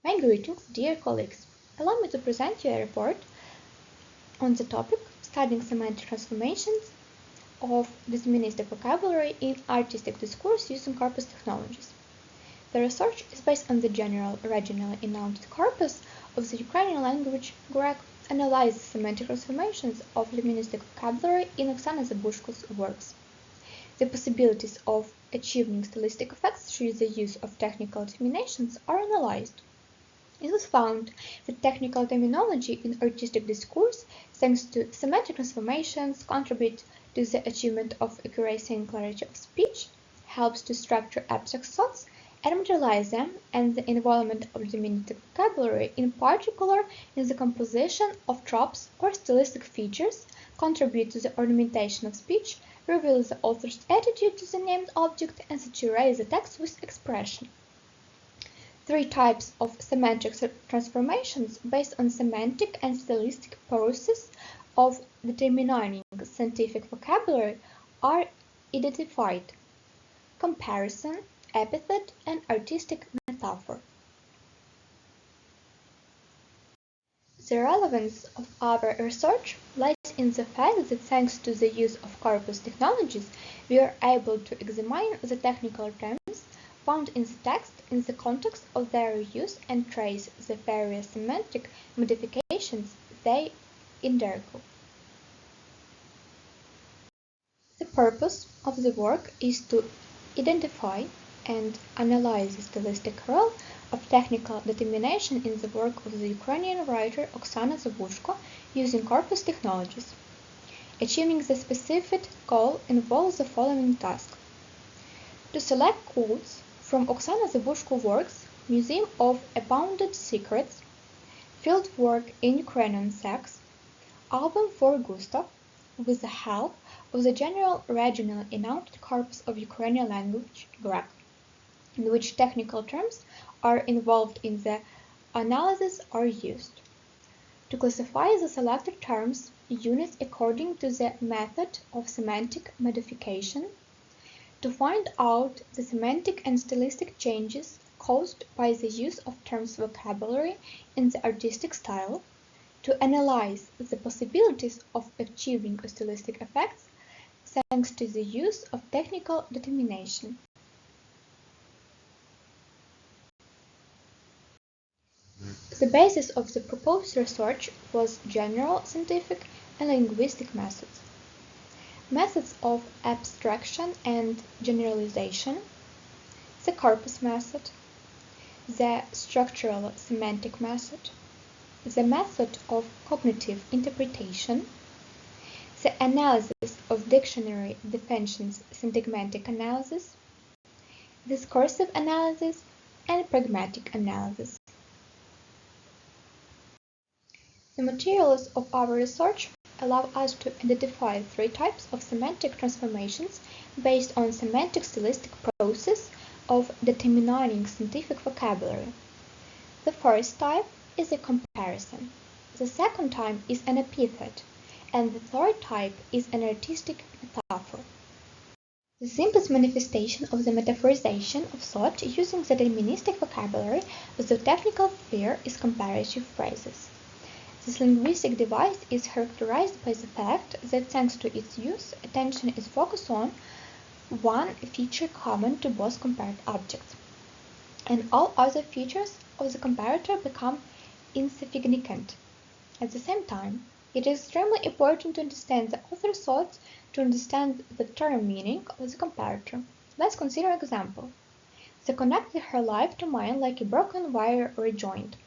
My greetings, dear colleagues. Allow me to present you a report on the topic studying semantic transformations of deterministic vocabulary in artistic discourse using corpus technologies. The research is based on the general regionally announced corpus of the Ukrainian language Greek, analyzes semantic transformations of deterministic vocabulary in Oksana Zabushko's works. The possibilities of achieving stylistic effects through the use of technical determinations are analyzed. It was found that technical terminology in artistic discourse, thanks to semantic transformations, contribute to the achievement of accuracy and clarity of speech, helps to structure abstract thoughts and materialize them, and the involvement of deterministic vocabulary, in particular in the composition of tropes or stylistic features, contribute to the ornamentation of speech, reveal the author's attitude to the named object, and saturate the text with expression. Three types of semantic transformations based on semantic and stylistic process of determining scientific vocabulary are identified: comparison, epithet, and artistic metaphor. The relevance of our research lies in the fact that thanks to the use of corpus technologies, we are able to examine the technical terms found in the text in the context of their use and trace the various semantic modifications they undergo. The purpose of the work is to identify and analyze the stylistic role of technical determination in the work of the Ukrainian writer Oksana Zabushko using corpus technologies. Achieving the specific goal involves the following task: to select quotes from Oksana Zabushko works, Museum of Abounded Secrets, Field Work in Ukrainian Sex, Album for Gustav, with the help of the general regional announced corpus of Ukrainian language Greek, in which technical terms are involved in the analysis are used. To classify the selected terms units according to the method of semantic modification, to find out the semantic and stylistic changes caused by the use of terms vocabulary in the artistic style, to analyze the possibilities of achieving stylistic effects thanks to the use of technical determination. The basis of the proposed research was general scientific and linguistic methods. Methods of abstraction and generalization, the corpus method, the structural semantic method, the method of cognitive interpretation, the analysis of dictionary definitions, syntagmatic analysis, discursive analysis, and pragmatic analysis. The materials of our research allow us to identify three types of semantic transformations based on semantic stylistic process of determining scientific vocabulary. The first type is a comparison, the second type is an epithet, and the third type is an artistic metaphor. The simplest manifestation of the metaphorization of thought using the deterministic vocabulary of the technical sphere is comparative phrases. This linguistic device is characterized by the fact that thanks to its use, attention is focused on one feature common to both compared objects, and all other features of the comparator become insignificant. At the same time, it is extremely important to understand the author's thoughts to understand the term meaning of the comparator. Let's consider an example. They connected her life to mine like a broken wire rejoined.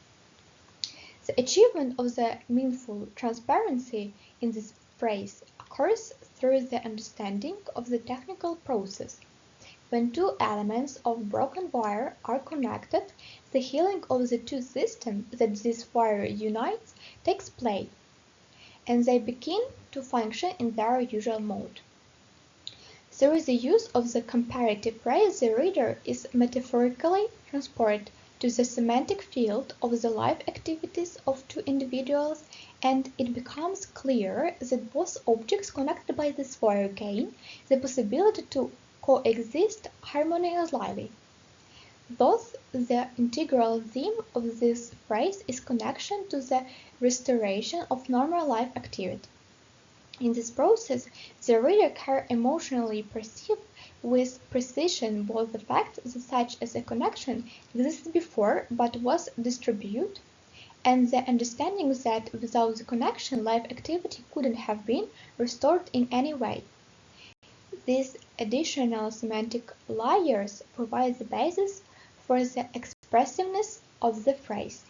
The achievement of the meaningful transparency in this phrase occurs through the understanding of the technical process. When two elements of broken wire are connected, the healing of the two systems that this wire unites takes place, and they begin to function in their usual mode. Through the use of the comparative phrase, the reader is metaphorically transported to the semantic field of the life activities of two individuals, and it becomes clear that both objects connected by this wire gain the possibility to coexist harmoniously. Thus, the integral theme of this phrase is connection to the restoration of normal life activity. In this process, the reader can emotionally perceive with precision both the fact that such as a connection existed before but was distributed, and the understanding that without the connection life activity couldn't have been restored in any way. These additional semantic layers provide the basis for the expressiveness of the phrase.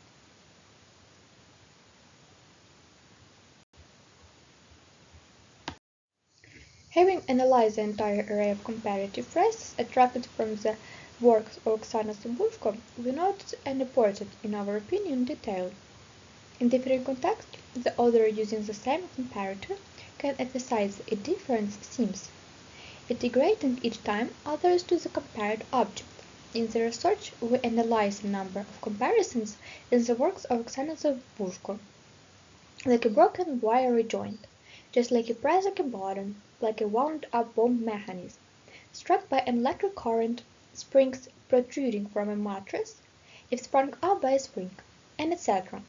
Having analyzed the entire array of comparative phrases attracted from the works of Oksana Sabushko, we noted and reported, in our opinion, detail. In different contexts, the author using the same comparator can emphasize its different themes, integrating each time others to the compared object. In the research, we analyze a number of comparisons in the works of Oksana Sabushko, like a broken wiry joint, just like a press like a button, like a wound-up bomb mechanism, struck by an electric current, springs protruding from a mattress, if sprung up by a spring, and etc.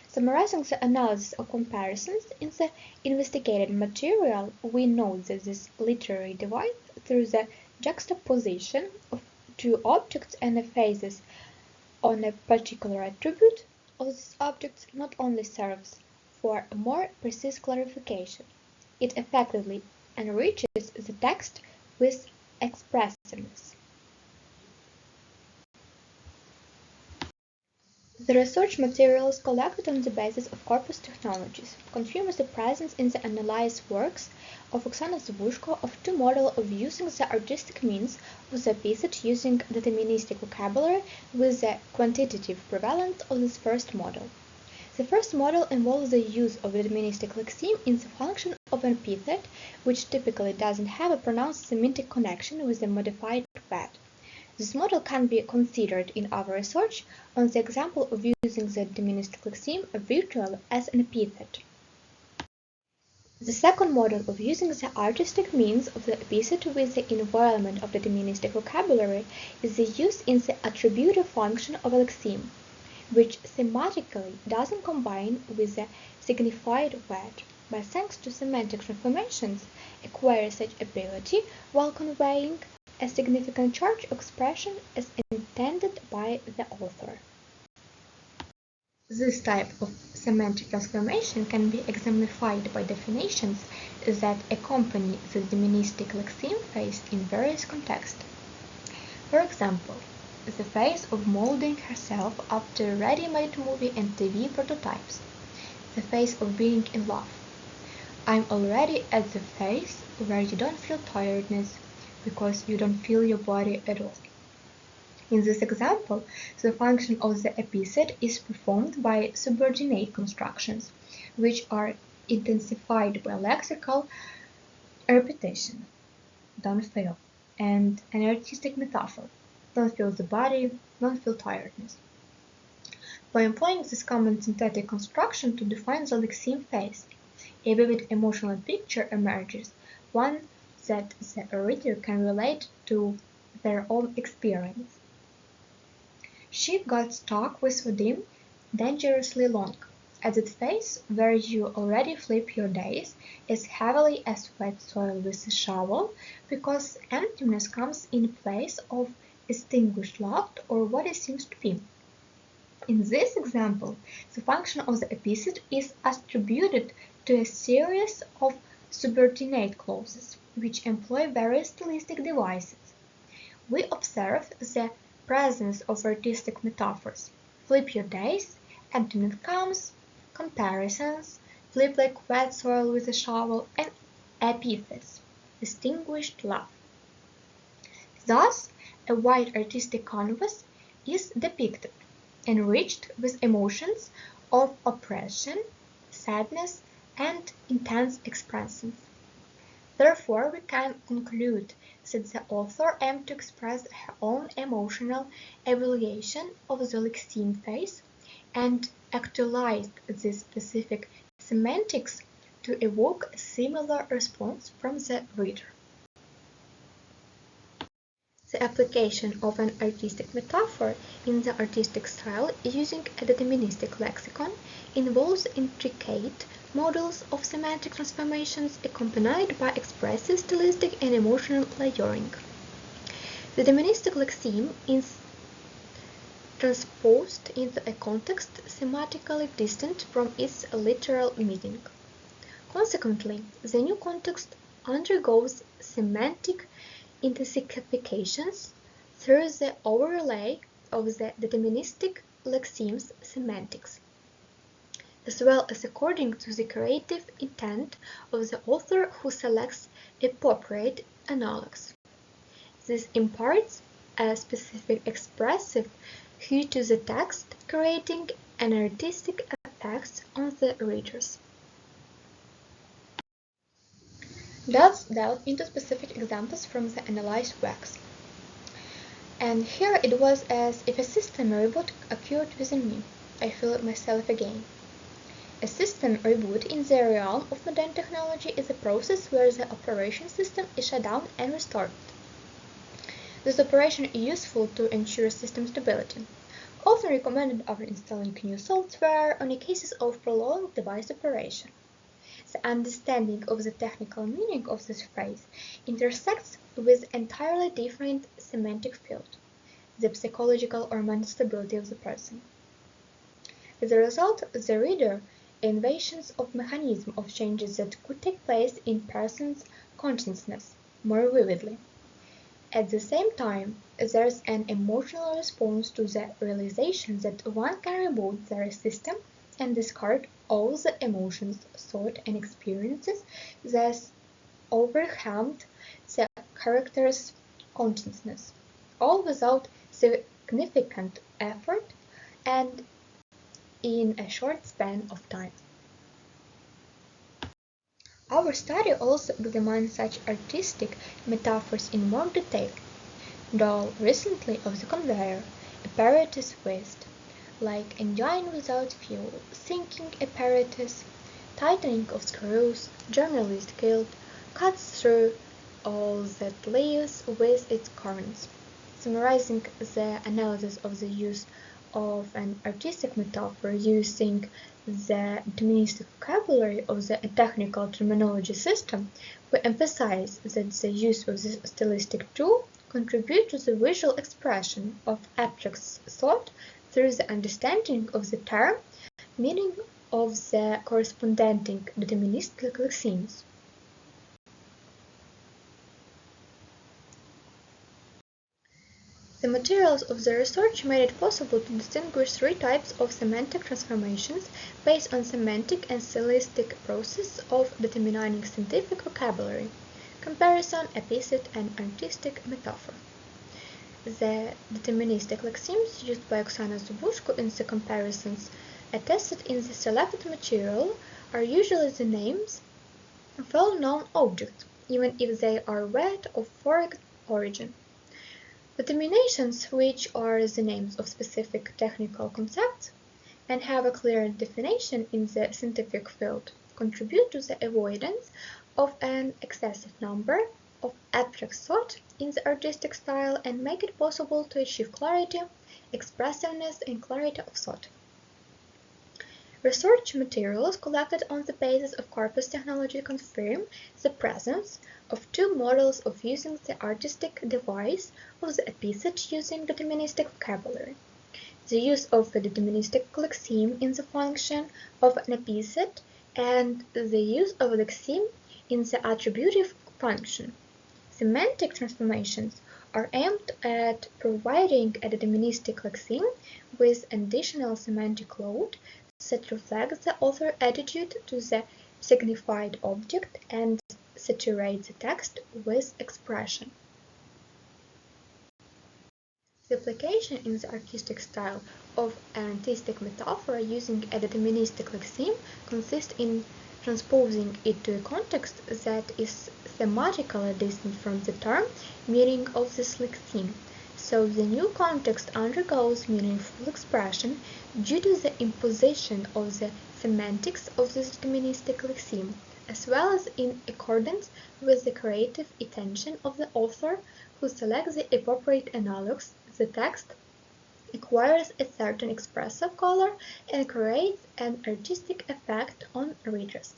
Summarizing the analysis of comparisons in the investigated material, we note that this literary device, through the juxtaposition of two objects and emphasis on a particular attribute of these objects, not only serves for a more precise clarification, it effectively enriches the text with expressiveness. The research materials collected on the basis of Corpus technologies confirm the presence in the analyzed works of Oksana Zabushko of two models of using the artistic means of the epithet using deterministic vocabulary with the quantitative prevalence of this first model. The first model involves the use of deterministic lexeme in the function of an epithet, which typically doesn't have a pronounced semantic connection with the modified word. This model can be considered in our research on the example of using the deterministic lexeme virtual as an epithet. The second model of using the artistic means of the epithet with the environment of the deterministic vocabulary is the use in the attributive function of a lexeme, which thematically doesn't combine with the signified word, but thanks to semantic transformations acquires such ability while conveying a significant charge expression as intended by the author. This type of semantic transformation can be exemplified by definitions that accompany the deterministic lexeme phase in various contexts. For example, the phase of molding herself after ready-made movie and TV prototypes, the phase of being in love. I'm already at the phase where you don't feel tiredness because you don't feel your body at all. In this example, the function of the epithet is performed by subordinate constructions, which are intensified by lexical repetition, don't feel, and an artistic metaphor, don't feel the body, don't feel tiredness. By employing this common synthetic construction to define the lexeme phase, a vivid emotional picture emerges, one that the reader can relate to their own experience. She got stuck with Vadim dangerously long, at that phase where you already flip your days as heavily as wet soil with a shovel, because emptiness comes in place of extinguished love or what it seems to be. In this example, the function of the epithet is attributed to a series of subordinate clauses, which employ various stylistic devices. We observe the presence of artistic metaphors: flip your days, emptiness comes, comparisons, flip like wet soil with a shovel, and epithets, distinguished love. Thus, a wide artistic canvas is depicted, enriched with emotions of oppression, sadness, and intense expressions. Therefore, we can conclude that the author aimed to express her own emotional evaluation of the lexeme phase and actualized these specific semantics to evoke a similar response from the reader. The application of an artistic metaphor in the artistic style using a deterministic lexicon involves intricate models of semantic transformations accompanied by expressive, stylistic, and emotional layering. The deterministic lexeme is transposed into a context thematically distant from its literal meaning. Consequently, the new context undergoes semantic intensifications through the overlay of the deterministic lexeme's semantics, as well as according to the creative intent of the author who selects appropriate analogues. This imparts a specific expressive hue to the text, creating an artistic effect on the readers. Let's delve into specific examples from the analyzed works. And here it was as if a system reboot occurred within me. I feel myself again. A system reboot in the realm of modern technology is a process where the operation system is shut down and restored. This operation is useful to ensure system stability, often recommended after installing new software or in cases of prolonged device operation. The understanding of the technical meaning of this phrase intersects with an entirely different semantic field, the psychological or mental stability of the person. As a result, the reader envisions of mechanism of changes that could take place in person's consciousness more vividly. At the same time, there is an emotional response to the realization that one can reboot their system and discard all the emotions, thought, and experiences that overwhelmed the character's consciousness, all without significant effort and in a short span of time. Our study also examines such artistic metaphors in more detail. Though recently of the conveyor, apparatus waste, like engine without fuel, sinking apparatus, tightening of screws, journalist killed, cuts through all that lives with its currents. Summarizing the analysis of the use of an artistic metaphor using the deterministic vocabulary of the technical terminology system, we emphasize that the use of this stylistic tool contributes to the visual expression of abstract thought through the understanding of the term meaning of the corresponding deterministic lexemes. The materials of the research made it possible to distinguish three types of semantic transformations based on semantic and stylistic process of determining scientific vocabulary, comparison, epithet, and artistic metaphor. The deterministic lexemes used by Oksana Zubushko in the comparisons attested in the selected material are usually the names of well-known objects, even if they are word of foreign origin. Determinations, which are the names of specific technical concepts and have a clear definition in the scientific field, contribute to the avoidance of an excessive number of abstract thought in the artistic style and make it possible to achieve clarity, expressiveness, and clarity of thought. Research materials collected on the basis of Corpus technology confirm the presence of two models of using the artistic device of the epithet using deterministic vocabulary. The use of the deterministic lexeme in the function of an epithet and the use of lexeme in the attributive function. Semantic transformations are aimed at providing a deterministic lexeme with an additional semantic load that reflects the author's attitude to the signified object and saturates the text with expression. The application in the artistic style of an artistic metaphor using a deterministic lexeme consists in transposing it to a context that is thematically distant from the term meaning of this lexeme, so the new context undergoes meaningful expression due to the imposition of the semantics of this deterministic lexeme, as well as in accordance with the creative intention of the author who select the appropriate analogs, the text acquires a certain expressive color and creates an artistic effect on readers.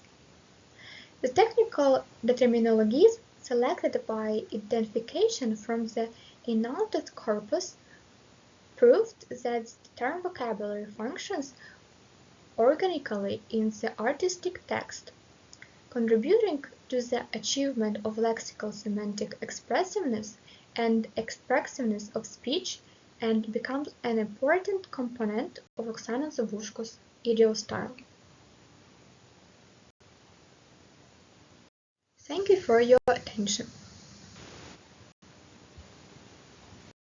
The technical terminologies selected by identification from the ennoted corpus proved that the term vocabulary functions organically in the artistic text, contributing to the achievement of lexical semantic expressiveness and expressiveness of speech, and becomes an important component of Oksana Zabushko's ideal style. Thank you for your attention.